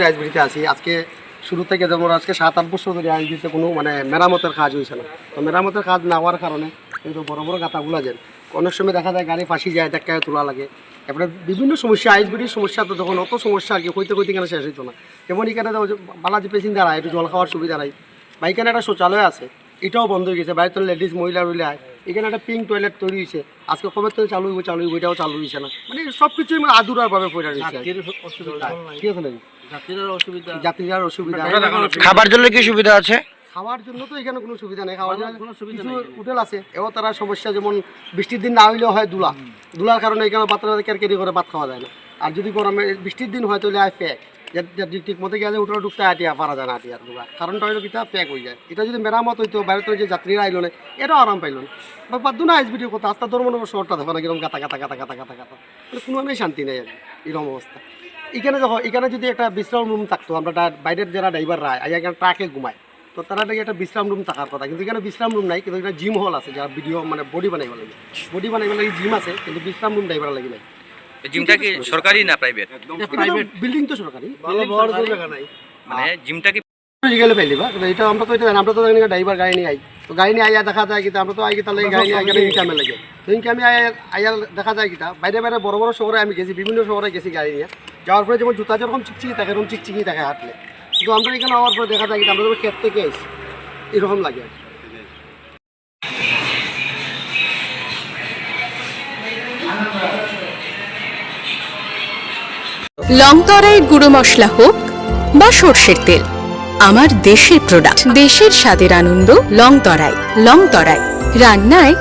রাজবাড়িতে আছি আজকে শুরু থেকে, যেমন আজকে 7-8 বছর ধরে রাজবাড়িতে কোনো মেরামতের কাজ হয়েছে না। তো মেরামতের কাজ না হওয়ার কারণে কিন্তু বড় বড় গাঁথাগুলো যায়, অনেক সময় দেখা যায় গাড়ি ফাঁসি যায়, ধাক্কায় তোলা লাগে। এরপরে বিভিন্ন সমস্যা, রাজবাড়ির সমস্যা তো তখন অত সমস্যা আর কি কইতে কেন শেষ হইতো না। যেমন এখানে বালাজি প্যাসেঞ্জার আয়, একটু জল খাওয়ার সুবিধা নাই, বা এখানে একটা শৌচালয় আছে, এটাও বন্ধ হয়ে গেছে। বাইরে তো লেডিস মহিলা রইলে আয়, এখানে একটা পিঙ্ক টয়লেট তৈরি হয়েছে, আজকে কবে তো চালু হইব এটাও চালু হয়েছে না। মানে সব কিছুই আধুরাভাবে পড়ে রয়েছে। যাত্রীদের অসুবিধা, খাবার জন্য কি সুবিধা আছে? খাওয়ার জন্য তো এখানে কোনো সুবিধা নেই। খাওয়ার জন্য কিছু হোটেল আছে, এও তারা সমস্যা, যেমন বৃষ্টির দিন না হইলেও হয় দুলার কারণে এখানে বাচ্চারা কেরকেরি করে ভাত খাওয়া যায় না। আর যদি গরমে বৃষ্টির দিন হয় তাহলে আয় প্যাক, ঠিক মতো গেলে উঠে ঢুকতে আটিয়া পারা যায় না, আটিয়ার দুলা কারণটা হইলো কিতা প্যাক হয়ে যায়। এটা যদি মেরামত হইতো, বাইরে তো যে যাত্রীরা আইলো না, এটাও আরাম পাইল না। বা বাদ না এসবিটির কথা, আস্তে ধর্ম শহরটা দেখো না কিরকম গাতা গাতা গাতা গাতা গাতা গাতা, মানে কোনো আমি শান্তি নেই আর এরকম অবস্থা। এখানে যদি একটা বিশ্রাম রুম থাকতো, আমরা বাইরের যারা ড্রাইভাররা এখানে ট্রাকে ঘুমায়, তো তারা নাকি একটা বিশ্রাম রুম থাকার কথা, কিন্তু এখানে বিশ্রাম রুম নাই। কিন্তু এখানে জিম হল আছে, যারা ভিডিও বডি বানাইবার লাগে জিম আছে, কিন্তু বিশ্রাম রুম ড্রাইভার লাগে নাই। জিমটা কি সরকারি না প্রাইভেট? প্রাইভেট বিল্ডিং তো সরকারি, ভালো বড় জায়গা নাই। মানে জিমটা কি গেলে পাইলি বা এটা আমরা তো ড্রাইভার গাড়ি নিয়ে আই, তো গাড়ি নিয়ে আইয়া দেখা যায় কিন্তু আমরা তো আই তাহলে গাড়ি নিয়ে আগে ইনকামে লাগে। তো ইনকামে আইয়া দেখা যায় কিতা বাইরে বড় বড় শহরে আমি গেছি, বিভিন্ন শহরে গেছি গাড়ি নিয়ে যাওয়ার পরে, যেমন জুতা যেরকম চিকচিকি থাকে এরকম চিকচিকি থাকে হাঁটলে। কিন্তু আমরা এখানে হওয়ার পরে দেখা যায় কিন্তু আমরা যখন ক্ষেত থেকে এসি এরকম লাগে। লংতরাই গুঁড়ো মশলা হোক বা সর্ষের তেল, আমার দেশের প্রোডাক্ট, দেশের স্বাদের আনন্দ। লংতরাই রান্নায়